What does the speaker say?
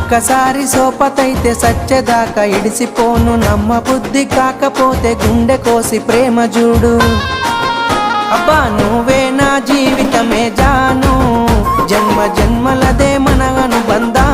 ఒక్కసారి సోపతైతే సచ్చేదాకా ఇడిసిపోను, నమ్మ బుద్ధి కాకపోతే గుండె కోసి ప్రేమ చూడు. అబ్బా నువ్వే నా జీవితమే జాను, జన్మ జన్మలదే మన అనుబంధం.